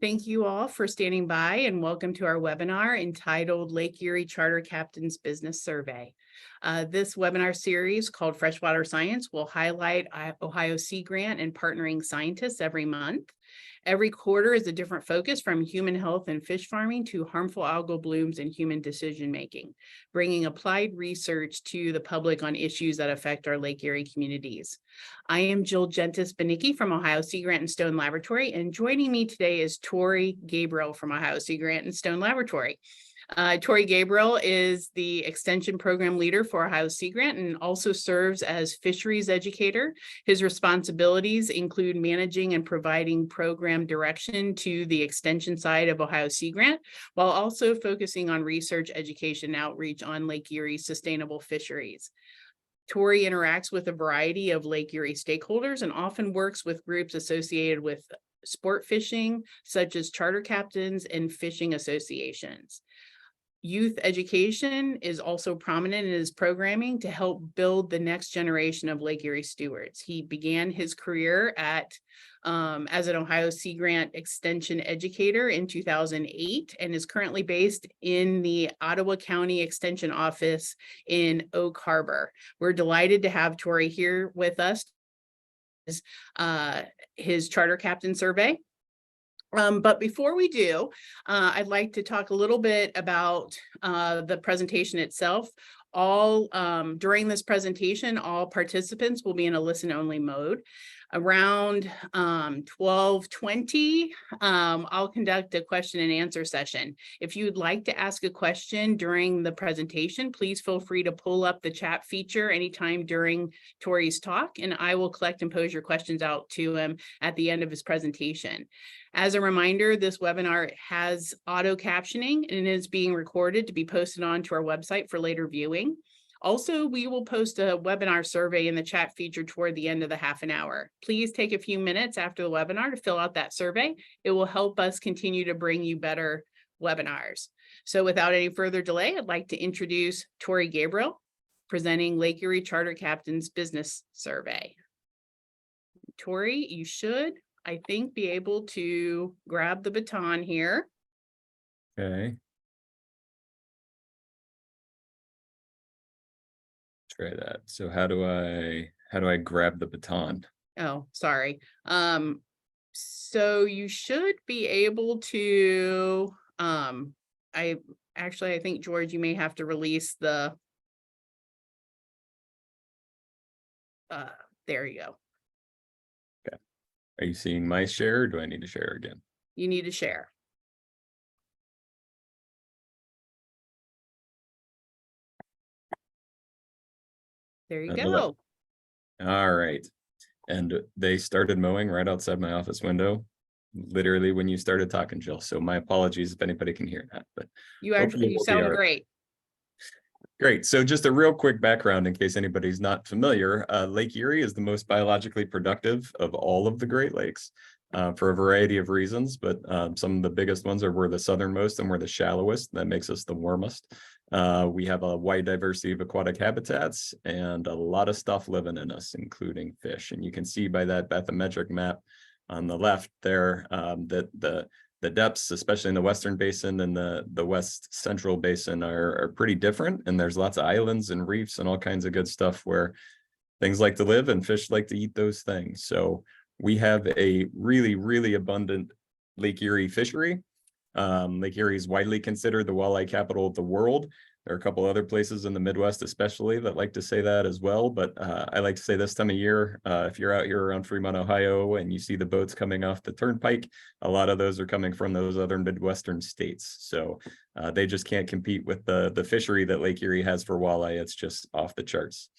Thank you all for standing by and welcome to our webinar entitled Lake Erie Charter Captains Business Survey. This webinar series called Freshwater Science will highlight Ohio Sea Grant and partnering scientists every month. Every quarter is a different focus, from human health and fish farming to harmful algal blooms and human decision-making, bringing applied research to the public on issues that affect our Lake Erie communities. I am Jill Gentis-Benicki from Ohio Sea Grant and Stone Laboratory, and joining me today is Tori Gabriel from Ohio Sea Grant and Stone Laboratory. Tori Gabriel is the Extension Program Leader for Ohio Sea Grant and also serves as Fisheries Educator. His responsibilities include managing and providing program direction to the Extension side of Ohio Sea Grant, while also focusing on research, education, and outreach on Lake Erie sustainable fisheries. Tori interacts with a variety of Lake Erie stakeholders and often works with groups associated with sport fishing, such as charter captains and fishing associations. Youth education is also prominent in his programming to help build the next generation of Lake Erie stewards. He began his career as an Ohio Sea Grant Extension educator in 2008 and is currently based in the Ottawa County Extension Office in Oak Harbor. We're delighted to have Tori here with us, his charter captain survey. But before we do, I'd like to talk a little bit about the presentation itself. During this presentation, all participants will be in a listen-only mode. Around 12:20, I'll conduct a question and answer session. If you'd like to ask a question during the presentation, please feel free to pull up the chat feature anytime during Tori's talk, and I will collect and pose your questions out to him at the end of his presentation. As a reminder, this webinar has auto captioning and is being recorded to be posted onto our website for later viewing. Also, we will post a webinar survey in the chat feature toward the end of the half an hour. Please take a few minutes after the webinar to fill out that survey. It will help us continue to bring you better webinars. So without any further delay, I'd like to introduce Tori Gabriel, presenting Lake Erie Charter Captains Business Survey. Tori, you should, I think, be able to grab the baton here. Okay. Try that. So how do I grab the baton? Oh, sorry. So you should be able to, I think, George, you may have to release the, there you go. Okay. Are you seeing my share, or do I need to share again? You need to share. There you go. All right. And they started mowing right outside my office window, literally when you started talking, Jill. So my apologies if anybody can hear that, but You sound great. Great. So just a real quick background in case anybody's not familiar. Lake Erie is the most biologically productive of all of the Great Lakes for a variety of reasons, but some of the biggest ones are we're the southernmost and we're the shallowest. That makes us the warmest. We have a wide diversity of aquatic habitats and a lot of stuff living in us, including fish. And you can see by that bathymetric map on the left there that the depths, especially in the Western Basin and the West Central Basin, are pretty different. And there's lots of islands and reefs and all kinds of good stuff where things like to live and fish like to eat those things. So we have a really, really abundant Lake Erie fishery. Lake Erie is widely considered the walleye capital of the world. There are a couple other places in the Midwest especially that like to say that as well, but I like to say this time of year, if you're out here around Fremont, Ohio, and you see the boats coming off the turnpike, a lot of those are coming from those other Midwestern states. So they just can't compete with the fishery that Lake Erie has for walleye. It's just off the charts.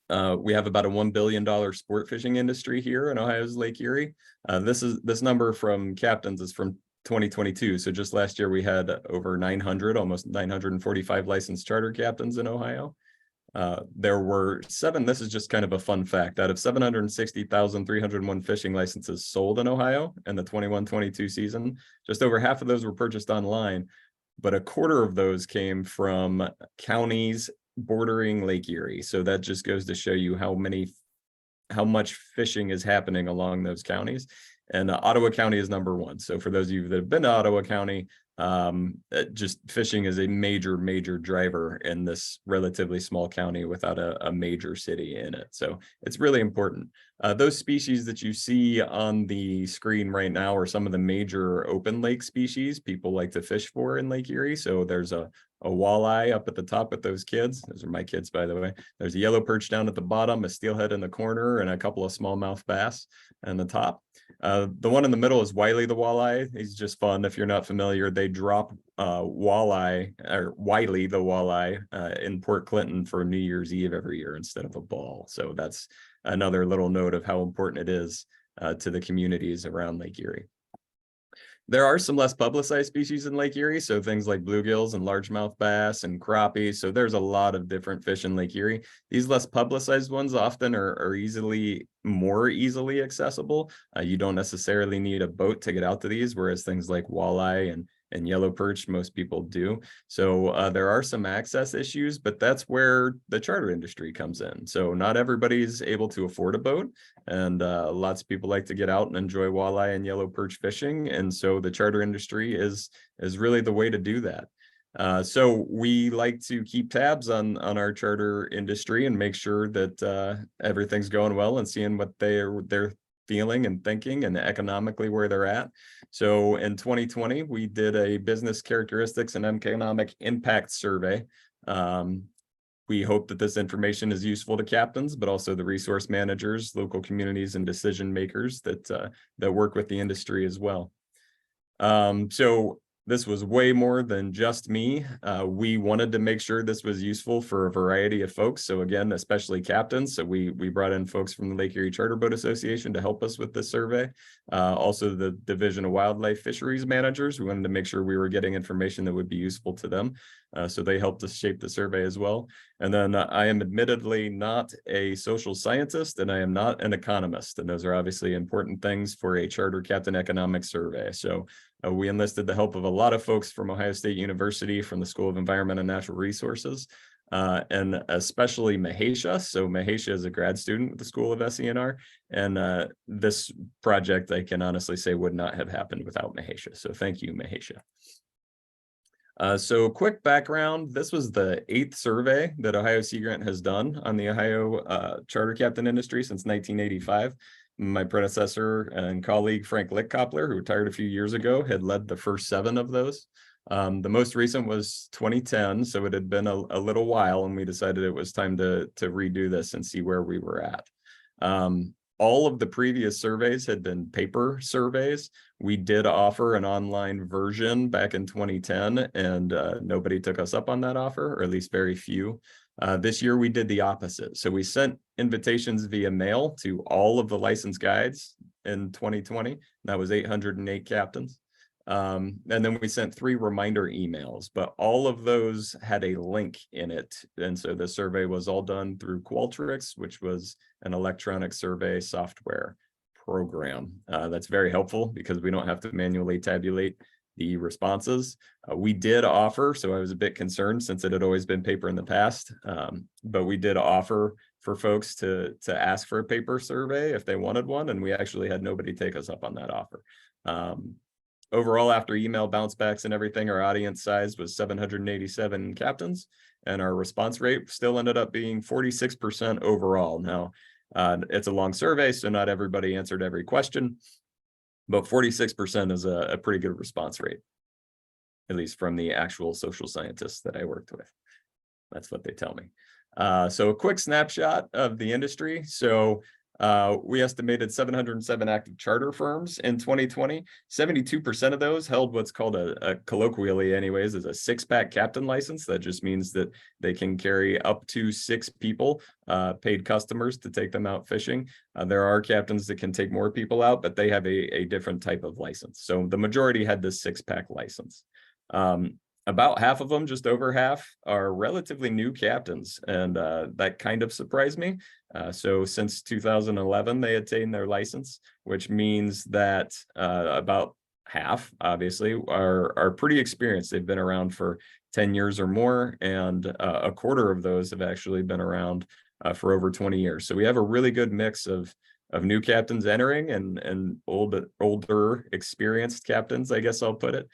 We have about a $1 billion sport fishing industry here in Ohio's Lake Erie. This number from captains is from 2022. So just last year we had over 900, almost 945 licensed charter captains in Ohio. There were this is just kind of a fun fact, out of 760,301 fishing licenses sold in Ohio in the 21-22 season, just over half of those were purchased online, but a quarter of those came from counties bordering Lake Erie. So that just goes to show you how much fishing is happening along those counties. And Ottawa County is number one. So for those of you that have been to Ottawa County, just fishing is a major driver in this relatively small county without a major city in it. So it's really important. Those species that you see on the screen right now are some of the major open lake species people like to fish for in Lake Erie. So there's a walleye up at the top with those kids. Those are my kids, by the way. There's a yellow perch down at the bottom, a steelhead in the corner, and a couple of smallmouth bass on the top. The one in the middle is Wiley the walleye. He's just fun. If you're not familiar, they drop walleye or Wiley the walleye in Port Clinton for New Year's Eve every year instead of a ball. So that's another little note of how important it is to the communities around Lake Erie. There are some less publicized species in Lake Erie, so things like bluegills and largemouth bass and crappie. So there's a lot of different fish in Lake Erie. These less publicized ones often are more easily accessible. You don't necessarily need a boat to get out to these, whereas things like walleye and yellow perch, most people do. So there are some access issues, but that's where the charter industry comes in. So not everybody's able to afford a boat, and lots of people like to get out and enjoy walleye and yellow perch fishing. And so the charter industry is really the way to do that. So we like to keep tabs on our charter industry and make sure that everything's going well and seeing what they're feeling and thinking and economically where they're at. So in 2020, we did a business characteristics and economic impact survey. We hope that this information is useful to captains, but also the resource managers, local communities, and decision makers that work with the industry as well. So this was way more than just me. We wanted to make sure this was useful for a variety of folks. So again, especially captains. So we brought in folks from the Lake Erie Charter Boat Association to help us with this survey. Also the Division of Wildlife Fisheries Managers. We wanted to make sure we were getting information that would be useful to them. So they helped us shape the survey as well. And then I am admittedly not a social scientist and I am not an economist. And those are obviously important things for a charter captain economic survey. So we enlisted the help of a lot of folks from Ohio State University, from the School of Environment and Natural Resources, and especially Mahesha. So Mahesha is a grad student with the School of SENR. And this project, I can honestly say, would not have happened without Mahesha. So thank you, Mahesha. So quick background, this was the 8th survey that Ohio Sea Grant has done on the Ohio charter captain industry since 1985. My predecessor and colleague, Frank Lichtkoppler, who retired a few years ago, had led the first 7 of those. The most recent was 2010, so it had been a little while, and we decided it was time to redo this and see where we were at. All of the previous surveys had been paper surveys. We did offer an online version back in 2010, and nobody took us up on that offer, or at least very few. This year we did the opposite. So we sent invitations via mail to all of the licensed guides in 2020. That was 808 captains. And then we sent 3 reminder emails, but all of those had a link in it. And so the survey was all done through Qualtrics, which was an electronic survey software program. That's very helpful because we don't have to manually tabulate the responses. We did offer, so I was a bit concerned since it had always been paper in the past, but we did offer for folks to ask for a paper survey if they wanted one, and we actually had nobody take us up on that offer. Overall, after email bounce backs and everything, our audience size was 787 captains, and our response rate still ended up being 46% overall. Now, it's a long survey, so not everybody answered every question, but 46% is a pretty good response rate, at least from the actual social scientists that I worked with. That's what they tell me. So a quick snapshot of the industry. So we estimated 707 active charter firms in 2020. 72% of those held what's called a colloquially anyways, is a 6-pack captain license. That just means that they can carry up to 6 people, paid customers, to take them out fishing. There are captains that can take more people out, but they have a different type of license. So the majority had this 6-pack license. About half of them, just over half, are relatively new captains, and that kind of surprised me. So since 2011, they attained their license, which means that about half, obviously, are pretty experienced. They've been around for 10 years or more, and a quarter of those have actually been around for over 20 years. So we have a really good mix of new captains entering and older experienced captains, I guess I'll put it.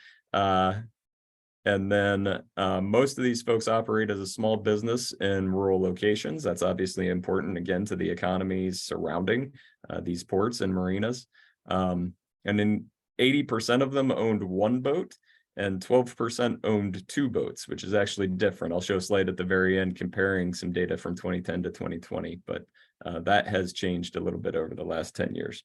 And then most of these folks operate as a small business in rural locations. That's obviously important, again, to the economies surrounding these ports and marinas. And then 80% of them owned one boat and 12% owned two boats, which is actually different. I'll show a slide at the very end comparing some data from 2010 to 2020, but that has changed a little bit over the last 10 years.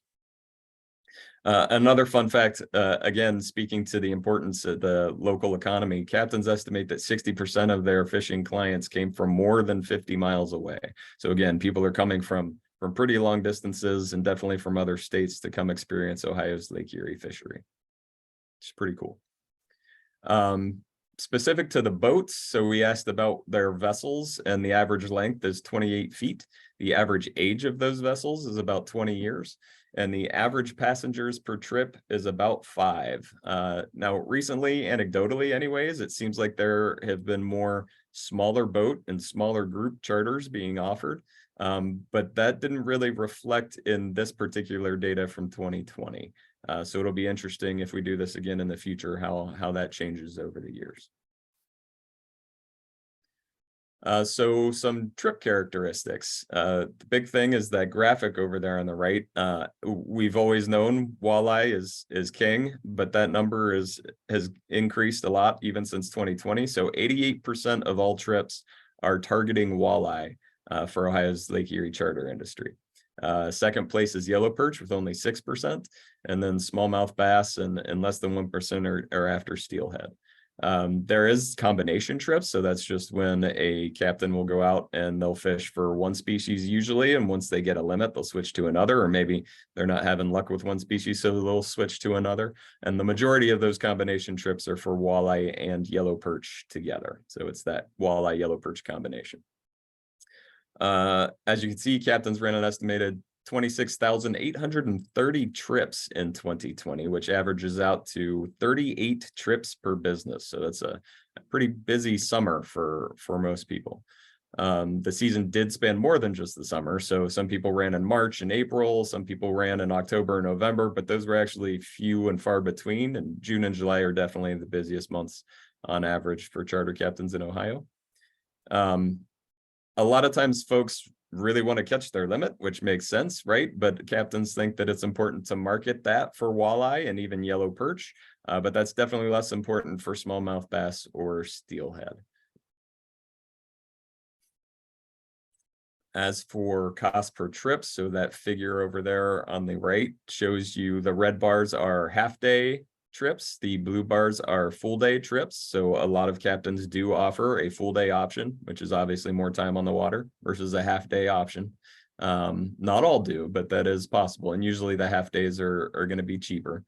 Another fun fact, again, speaking to the importance of the local economy, captains estimate that 60% of their fishing clients came from more than 50 miles away. So again, people are coming from pretty long distances and definitely from other states to come experience Ohio's Lake Erie fishery. It's pretty cool. Specific to the boats, so we asked about their vessels, and the average length is 28 feet. The average age of those vessels is about 20 years. And the average passengers per trip is about 5. Now, recently, anecdotally anyways, it seems like there have been more smaller boat and smaller group charters being offered, but that didn't really reflect in this particular data from 2020. So it'll be interesting if we do this again in the future, how that changes over the years. So some trip characteristics. The big thing is that graphic over there on the right. We've always known walleye is king, but that number has increased a lot even since 2020. So 88% of all trips are targeting walleye for Ohio's Lake Erie charter industry. Second place is yellow perch with only 6%, and then smallmouth bass and less than 1% are after steelhead. There is combination trips, so that's just when a captain will go out and they'll fish for one species usually, and once they get a limit, they'll switch to another, or maybe they're not having luck with one species, so they'll switch to another. And the majority of those combination trips are for walleye and yellow perch together. So it's that walleye yellow perch combination. As you can see, captains ran an estimated 26,830 trips in 2020, which averages out to 38 trips per business. So that's a pretty busy summer for most people. The season did span more than just the summer. So some people ran in March and April, some people ran in October and November, but those were actually few and far between. And June and July are definitely the busiest months on average for charter captains in Ohio. A lot of times folks really want to catch their limit, which makes sense, right? But captains think that it's important to market that for walleye and even yellow perch, but that's definitely less important for smallmouth bass or steelhead. As for cost per trip, so that figure over there on the right shows you the red bars are half-day trips. The blue bars are full-day trips. So a lot of captains do offer a full-day option, which is obviously more time on the water versus a half-day option. Not all do, but that is possible. And usually the half-days are going to be cheaper.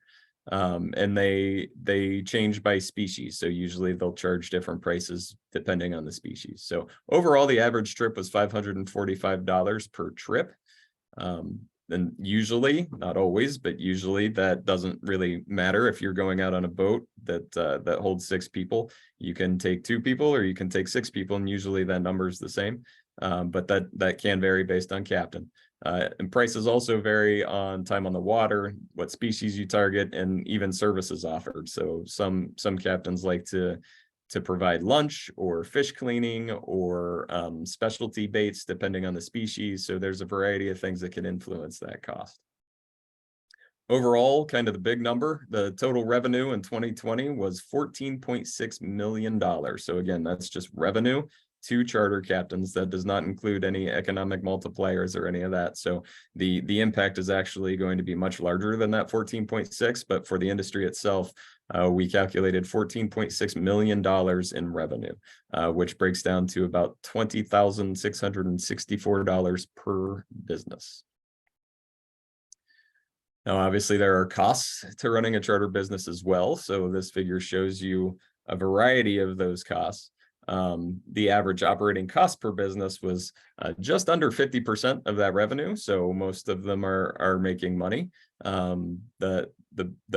And they change by species. So usually they'll charge different prices depending on the species. So overall, the average trip was $545 per trip. And usually, not always, but usually that doesn't really matter. If you're going out on a boat that holds 6 people, you can take 2 people or you can take 6 people, and usually that number is the same. But that can vary based on captain. And prices also vary on time on the water, what species you target, and even services offered. So some captains like to provide lunch or fish cleaning or specialty baits depending on the species. So there's a variety of things that can influence that cost. Overall, kind of the big number, the total revenue in 2020 was $14.6 million. So again, that's just revenue to charter captains. That does not include any economic multipliers or any of that. So the impact is actually going to be much larger than that 14.6, but for the industry itself, we calculated $14.6 million in revenue, which breaks down to about $20,664 per business. Now, obviously, there are costs to running a charter business as well. So this figure shows you a variety of those costs. The average operating cost per business was just under 50% of that revenue. So most of them are making money. The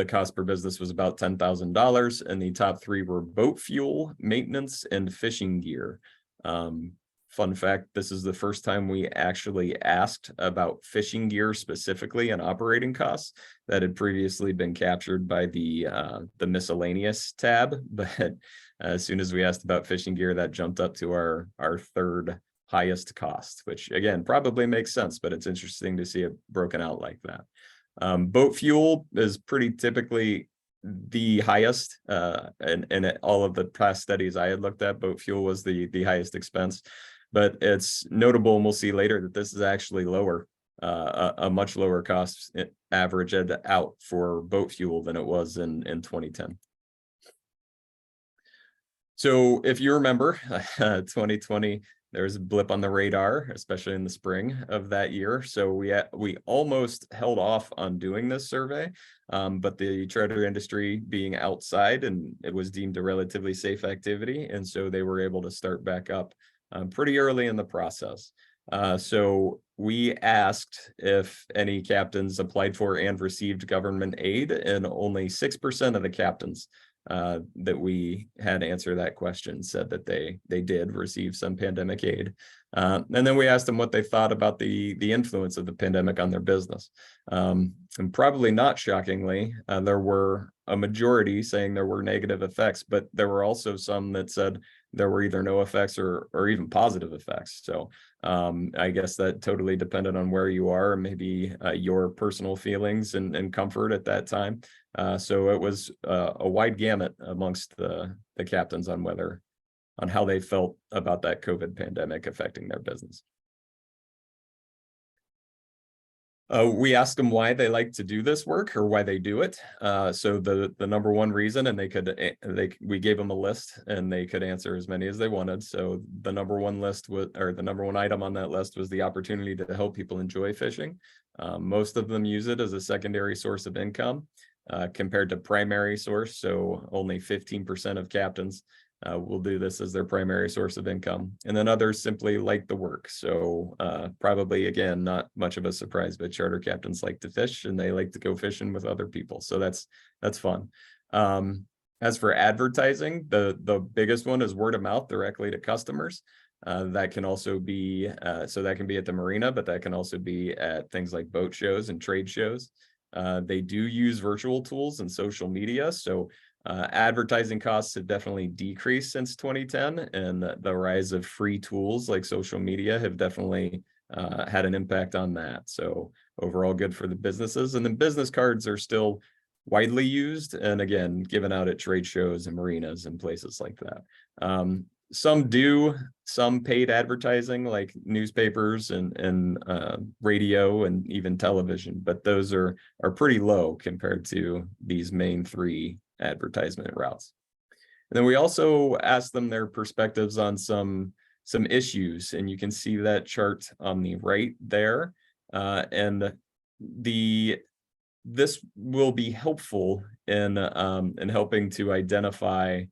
cost per business was about $10,000, and the top 3 were boat fuel, maintenance, and fishing gear. fun fact, this is the first time we actually asked about fishing gear specifically and operating costs that had previously been captured by the miscellaneous tab. But as soon as we asked about fishing gear, that jumped up to our third highest cost, which again, probably makes sense, but it's interesting to see it broken out like that. Boat fuel is pretty typically the highest, and all of the past studies I had looked at, boat fuel was the highest expense. But it's notable, and we'll see later, that this is actually lower, a much lower cost average out for boat fuel than it was in 2010. So if you remember, 2020, there was a blip on the radar, especially in the spring of that year. So we almost held off on doing this survey, but the charter industry being outside, and it was deemed a relatively safe activity, and so they were able to start back up pretty early in the process. So we asked if any captains applied for and received government aid, and only 6% of the captains that we had answer that question said that they did receive some pandemic aid. And then we asked them what they thought about the influence of the pandemic on their business. And probably not shockingly, there were a majority saying there were negative effects, but there were also some that said there were either no effects or even positive effects. So I guess that totally depended on where you are, maybe your personal feelings and comfort at that time. So it was a wide gamut amongst the captains on how they felt about that COVID pandemic affecting their business. We asked them why they like to do this work, or why they do it. So the number one reason, and we gave them a list, and they could answer as many as they wanted. So the number one item on that list was the opportunity to help people enjoy fishing. Most of them use it as a secondary source of income, compared to primary source. So only 15% of captains will do this as their primary source of income. And then others simply like the work. So probably, again, not much of a surprise, but charter captains like to fish, and they like to go fishing with other people. So that's fun. As for advertising, the biggest one is word of mouth directly to customers. That can also be, so that can be at the marina, but that can also be at things like boat shows and trade shows. They do use virtual tools and social media. So advertising costs have definitely decreased since 2010, and the rise of free tools like social media have definitely had an impact on that. So overall good for the businesses. And then business cards are still widely used, and again, given out at trade shows and marinas and places like that. Some paid advertising like newspapers and radio and even television, but those are pretty low compared to these main three advertisement routes. And then we also asked them their perspectives on some issues, and you can see that chart on the right there. And this will be helpful in helping to identify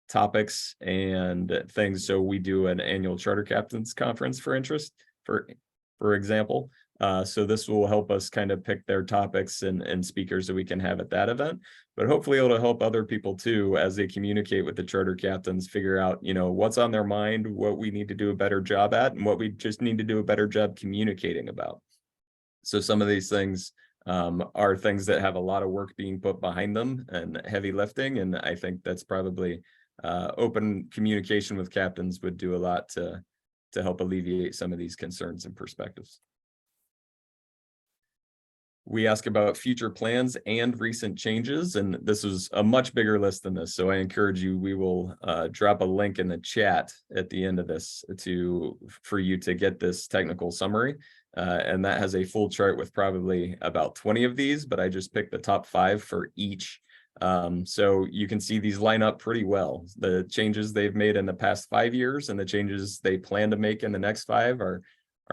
topics and things. So we do an annual charter captains conference for interest, for example. So this will help us kind of pick their topics and speakers that we can have at that event, but hopefully it'll help other people too, as they communicate with the charter captains, figure out, what's on their mind, what we need to do a better job at, and what we just need to do a better job communicating about. So some of these things are things that have a lot of work being put behind them and heavy lifting. And I think that's probably open communication with captains would do a lot to help alleviate some of these concerns and perspectives. We ask about future plans and recent changes, and this is a much bigger list than this. So I encourage you, we will drop a link in the chat at the end of this for you to get this technical summary. And that has a full chart with probably about 20 of these, but I just picked the top 5 for each. So you can see these line up pretty well. The changes they've made in the past 5 years and the changes they plan to make in the next 5 are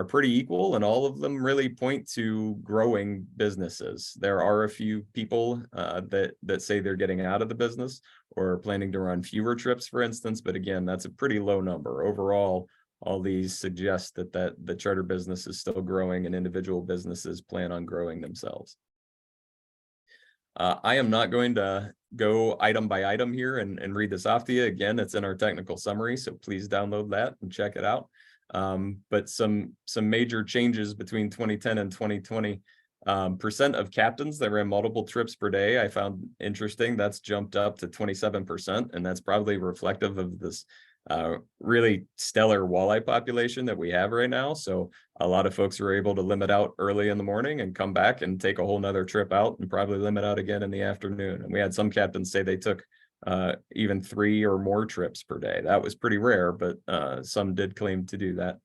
pretty equal, and all of them really point to growing businesses. There are a few people that say they're getting out of the business or planning to run fewer trips, for instance, but again, that's a pretty low number. Overall, all these suggest that the charter business is still growing and individual businesses plan on growing themselves. I am not going to go item by item here and read this off to you. Again, it's in our technical summary, so please download that and check it out. But some major changes between 2010 and 2020. Percent of captains that ran multiple trips per day, I found interesting. That's jumped up to 27%, and that's probably reflective of this really stellar walleye population that we have right now. So a lot of folks were able to limit out early in the morning and come back and take a whole nother trip out, and probably limit out again in the afternoon. And we had some captains say they took even 3 or more trips per day. That was pretty rare, but some did claim to do that.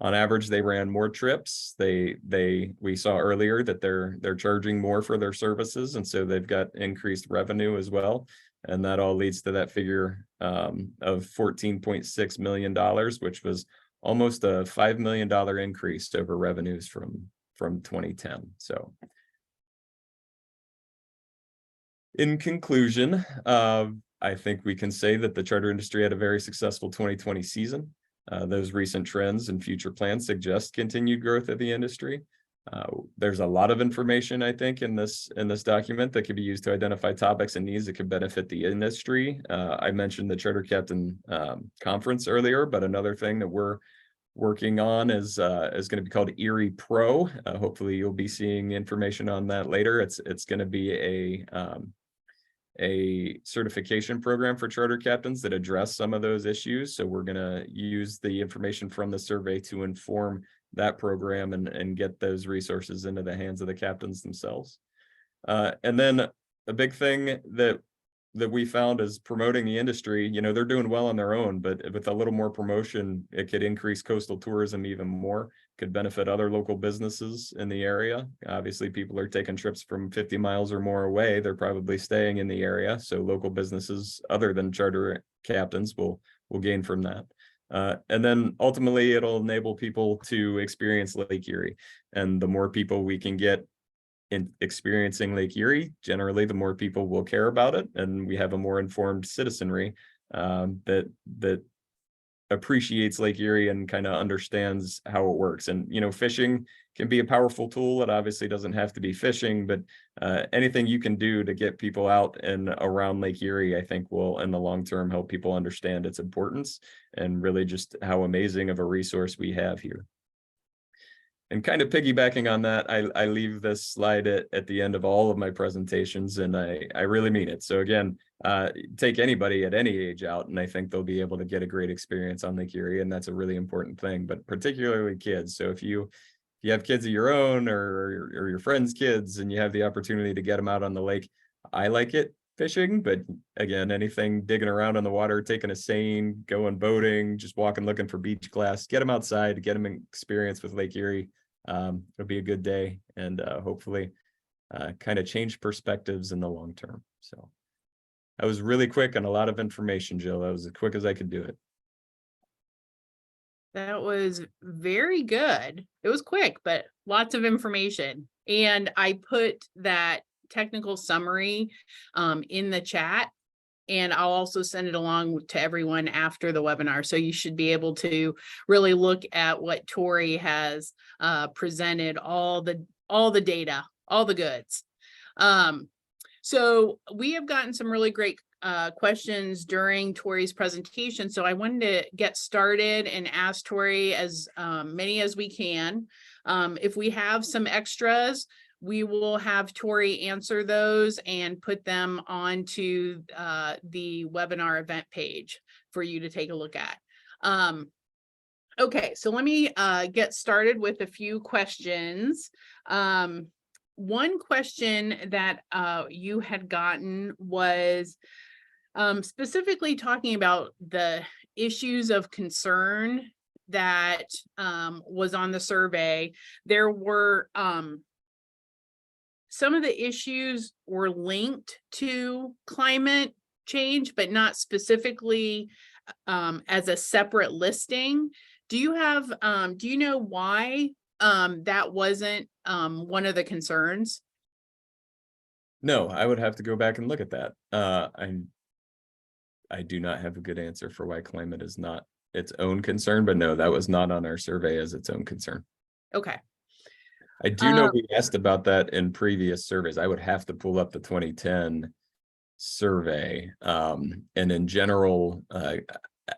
On average, they ran more trips. We saw earlier that they're charging more for their services, and so they've got increased revenue as well. And that all leads to that figure of $14.6 million, which was almost a $5 million increase over revenues from 2010. So in conclusion, I think we can say that the charter industry had a very successful 2020 season. Those recent trends and future plans suggest continued growth of the industry. There's a lot of information, I think, in this document that could be used to identify topics and needs that could benefit the industry. I mentioned the Charter Captain Conference earlier, but another thing that we're working on is going to be called Erie Pro. Hopefully, you'll be seeing information on that later. It's going to be a certification program for charter captains that address some of those issues. So we're going to use the information from the survey to inform that program and get those resources into the hands of the captains themselves. And then a big thing that we found is promoting the industry. You know, they're doing well on their own, but with a little more promotion, it could increase coastal tourism even more, could benefit other local businesses in the area. Obviously, people are taking trips from 50 miles or more away. They're probably staying in the area. So local businesses other than charter captains will gain from that. And then ultimately, it'll enable people to experience Lake Erie. And the more people we can get in experiencing Lake Erie, generally, the more people will care about it, and we have a more informed citizenry that appreciates Lake Erie and kind of understands how it works. And you know, fishing can be a powerful tool. It obviously doesn't have to be fishing, but anything you can do to get people out and around Lake Erie, I think will, in the long term, help people understand its importance and really just how amazing of a resource we have here. And kind of piggybacking on that, I leave this slide at the end of all of my presentations, and I really mean it. So again, take anybody at any age out, and I think they'll be able to get a great experience on Lake Erie, and that's a really important thing, but particularly kids. So if you have kids of your own or your friends' kids, and you have the opportunity to get them out on the lake, I like it fishing, but again, anything digging around in the water, taking a seine, going boating, just walking, looking for beach glass, get them outside, get them experience with Lake Erie. It'll be a good day, and hopefully kind of change perspectives in the long term. So that was really quick and a lot of information, Jill. That was as quick as I could do it. That was very good. It was quick, but lots of information. And I put that technical summary in the chat, and I'll also send it along to everyone after the webinar. So you should be able to really look at what Tori has presented, all the data, all the goods. So we have gotten some really great questions during Tori's presentation. So I wanted to get started and ask Tori as many as we can. If we have some extras, we will have Tori answer those and put them onto the webinar event page for you to take a look at. Okay, so let me get started with a few questions. One question that you had gotten was specifically talking about the issues of concern that was on the survey. There were some of the issues were linked to climate change, but not specifically as a separate listing. Do you know why that wasn't one of the concerns? No, I would have to go back and look at that. I do not have a good answer for why climate is not its own concern, but no, that was not on our survey as its own concern. Okay. I do know we asked about that in previous surveys. I would have to pull up the 2010 survey. And in general,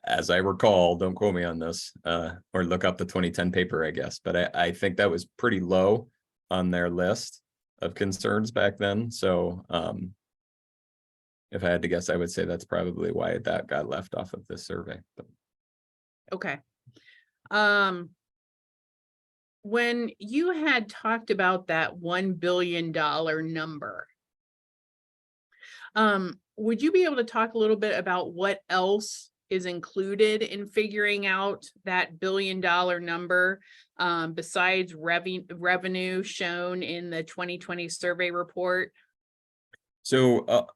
as I recall, don't quote me on this, or look up the 2010 paper, I guess, but I think that was pretty low on their list of concerns back then. So if I had to guess, I would say that's probably why that got left off of this survey. But Okay. When you had talked about that $1 billion number, would you be able to talk a little bit about what else is included in figuring out that $1 billion number, besides revenue shown in the 2020 survey report? so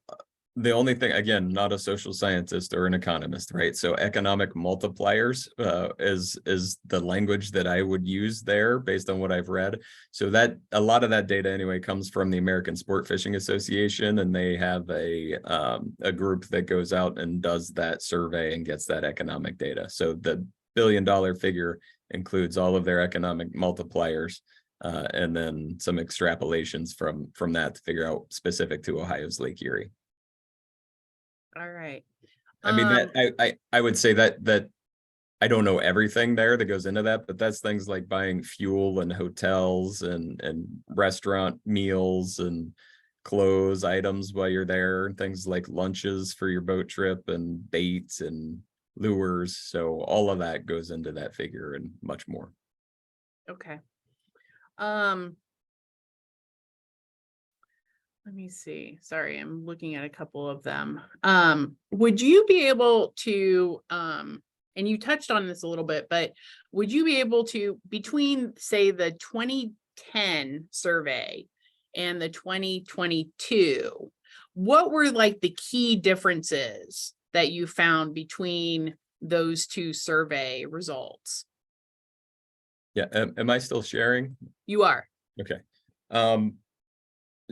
the only thing, again, not a social scientist or an economist, right? So economic multipliers is the language that I would use there based on what I've read. So that a lot of that data anyway comes from the American Sport Fishing Association, and they have a group that goes out and does that survey and gets that economic data. So the $1 billion figure includes all of their economic multipliers, and then some extrapolations from that to figure out specific to Ohio's Lake Erie. All right. I mean, that I would say that I don't know everything there that goes into that, but that's things like buying fuel and hotels and restaurant meals and clothes items while you're there, and things like lunches for your boat trip and baits and lures. So all of that goes into that figure and much more. Okay. Let me see. Sorry, I'm looking at a couple of them. Would you be able to, and you touched on this a little bit, but would you be able to, between, say, the 2010 survey and the 2022, what were like the key differences that you found between those two survey results? Yeah. Am I still sharing? You are. Okay.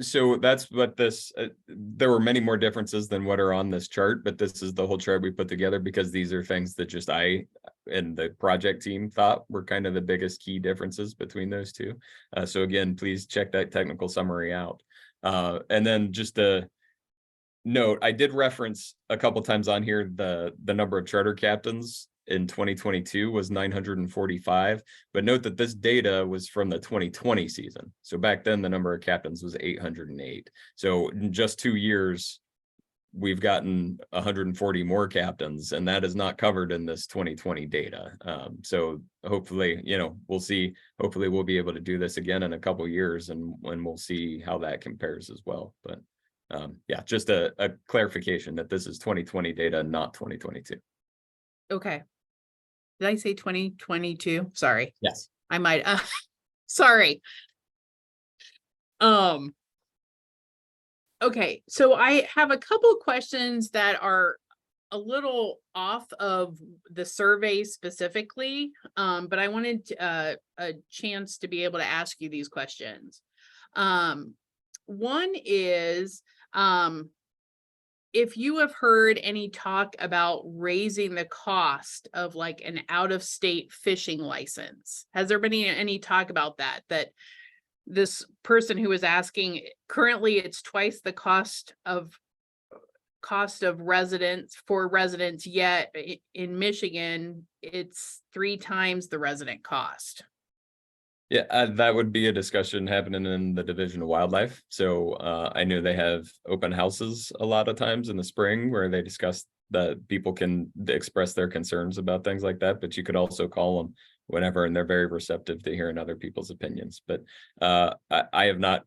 So that's what this, there were many more differences than what are on this chart, but this is the whole chart we put together because these are things that just I and the project team thought were kind of the biggest key differences between those two. So again, please check that technical summary out. And then just a note, I did reference a couple times on here the number of charter captains in 2022 was 945, but note that this data was from the 2020 season. So back then the number of captains was 808. So in just 2 years, we've gotten 140 more captains, and that is not covered in this 2020 data. So hopefully, we'll see. Hopefully we'll be able to do this again in a couple years, and we'll see how that compares as well. But yeah, just a clarification that this is 2020 data, not 2022. Okay. Did I say 2022? Sorry. Yes. I might, sorry. Okay, so I have a couple of questions that are a little off of the survey specifically, but I wanted a chance to be able to ask you these questions. One is, if you have heard any talk about raising the cost of like an out-of-state fishing license. Has there been any talk about that? That this person who was asking, currently it's twice the cost of residents for residents, yet in Michigan, it's 3 times the resident cost. Yeah, that would be a discussion happening in the Division of Wildlife. So I know they have open houses a lot of times in the spring where they discuss that people can express their concerns about things like that, but you could also call them whenever, and they're very receptive to hearing other people's opinions. But I have not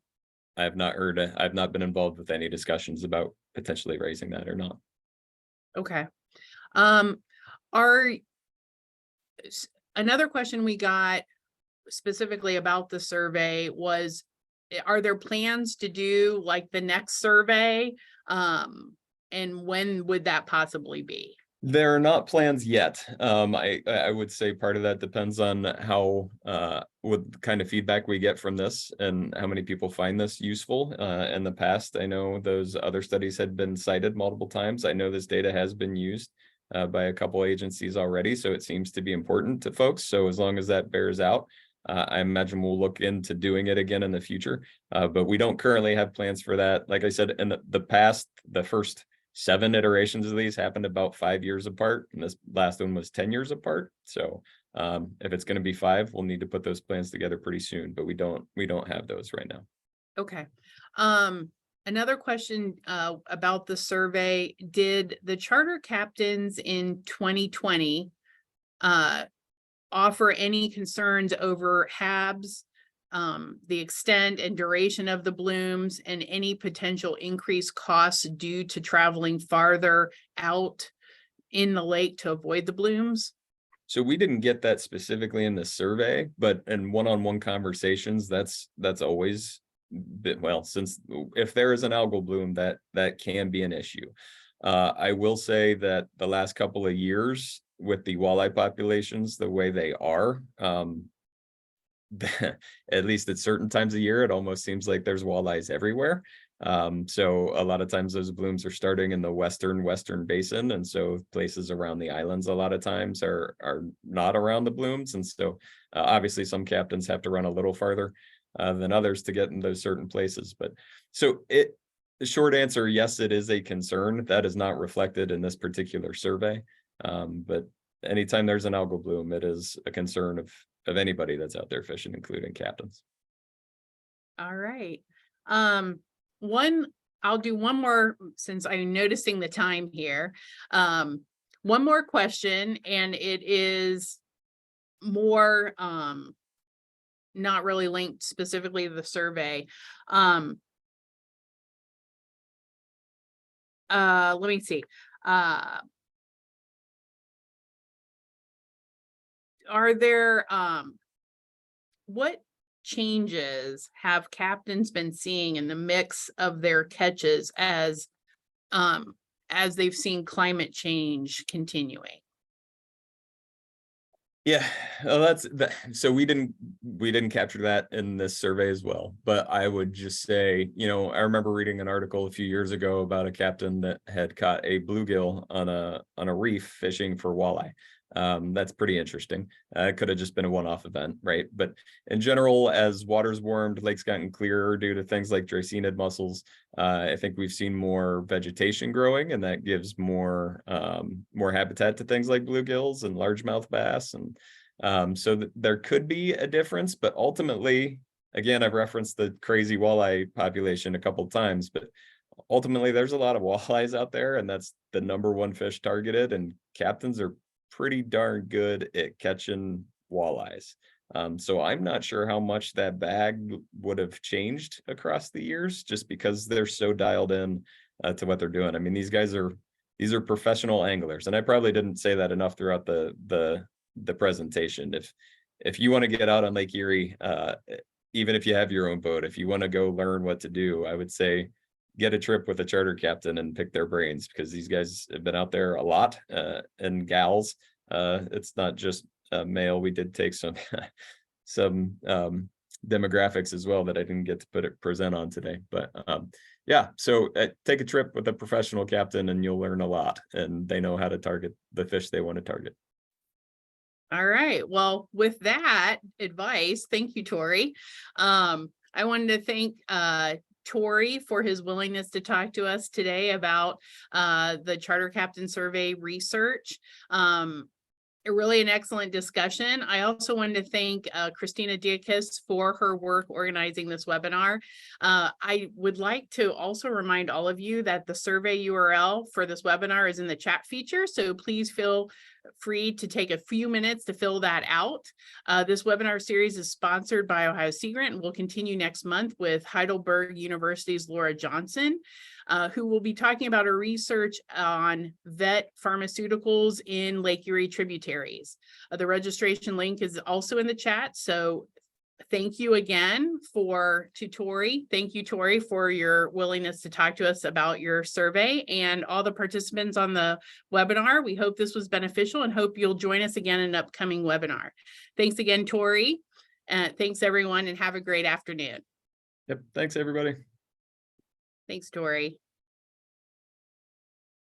heard, I've not been involved with any discussions about potentially raising that or not. Okay. Another question we got specifically about the survey was, are there plans to do like the next survey? And when would that possibly be? There are not plans yet. I would say part of that depends on how what kind of feedback we get from this and how many people find this useful. In the past, I know those other studies had been cited multiple times. I know this data has been used by a couple agencies already, so it seems to be important to folks. So as long as that bears out, I imagine we'll look into doing it again in the future, but we don't currently have plans for that. Like I said, in the past, the first 7 iterations of these happened about 5 years apart, and this last one was 10 years apart. So if it's going to be 5, we'll need to put those plans together pretty soon, but we don't have those right now. Okay. Another question about the survey. Did the charter captains in 2020 offer any concerns over HABs, the extent and duration of the blooms, and any potential increased costs due to traveling farther out in the lake to avoid the blooms? So we didn't get that specifically in the survey, but in one-on-one conversations, that's always been, well, since if there is an algal bloom, that can be an issue. I will say that the last couple of years with the walleye populations, the way they are, at least at certain times of year, it almost seems like there's walleyes everywhere. So a lot of times those blooms are starting in the western basin, and so places around the islands a lot of times are not around the blooms, and so obviously some captains have to run a little farther than others to get in those certain places. But so the short answer, yes, it is a concern that is not reflected in this particular survey. But anytime there's an algal bloom, it is a concern of anybody that's out there fishing, including captains. All right. I'll do one more since I'm noticing the time here. One more question, and it is more not really linked specifically to the survey. Let me see. Are there what changes have captains been seeing in the mix of their catches as they've seen climate change continuing? Yeah, well, that's that. So we didn't capture that in this survey as well. But I would just say, I remember reading an article a few years ago about a captain that had caught a bluegill on a reef fishing for walleye. That's pretty interesting. It could have just been a one-off event, right? But in general, as water's warmed, lakes gotten clearer due to things like dracaenid mussels. I think we've seen more vegetation growing, and that gives more habitat to things like bluegills and largemouth bass, and so there could be a difference. But ultimately, again, I've referenced the crazy walleye population a couple of times, but ultimately, there's a lot of walleyes out there, and that's the number one fish targeted. And captains are pretty darn good at catching walleyes. So I'm not sure how much that bag would have changed across the years, just because they're so dialed in to what they're doing. I mean, these are professional anglers, and I probably didn't say that enough throughout the presentation. If you want to get out on Lake Erie, even if you have your own boat, if you want to go learn what to do, I would say get a trip with a charter captain and pick their brains, because these guys have been out there a lot, and gals. It's not just male. We did take some demographics as well that I didn't get to present on today. But yeah, so take a trip with a professional captain and you'll learn a lot, and they know how to target the fish they want to target. All right. Well, with that advice, thank you, Tori. I wanted to thank Tori for his willingness to talk to us today about the Charter Captain Survey research. Really an excellent discussion. I also wanted to thank Christina Diakis for her work organizing this webinar. I would like to also remind all of you that the survey URL for this webinar is in the chat feature, so please feel free to take a few minutes to fill that out. This webinar series is sponsored by Ohio Sea Grant and will continue next month with Heidelberg University's Laura Johnson, who will be talking about her research on vet pharmaceuticals in Lake Erie tributaries. The registration link is also in the chat. So thank you again to Tori. Thank you, Tori, for your willingness to talk to us about your survey, and all the participants on the webinar. We hope this was beneficial and hope you'll join us again in an upcoming webinar. Thanks again, Tori. Thanks, everyone, and have a great afternoon. Yep. Thanks, everybody. Thanks, Tori.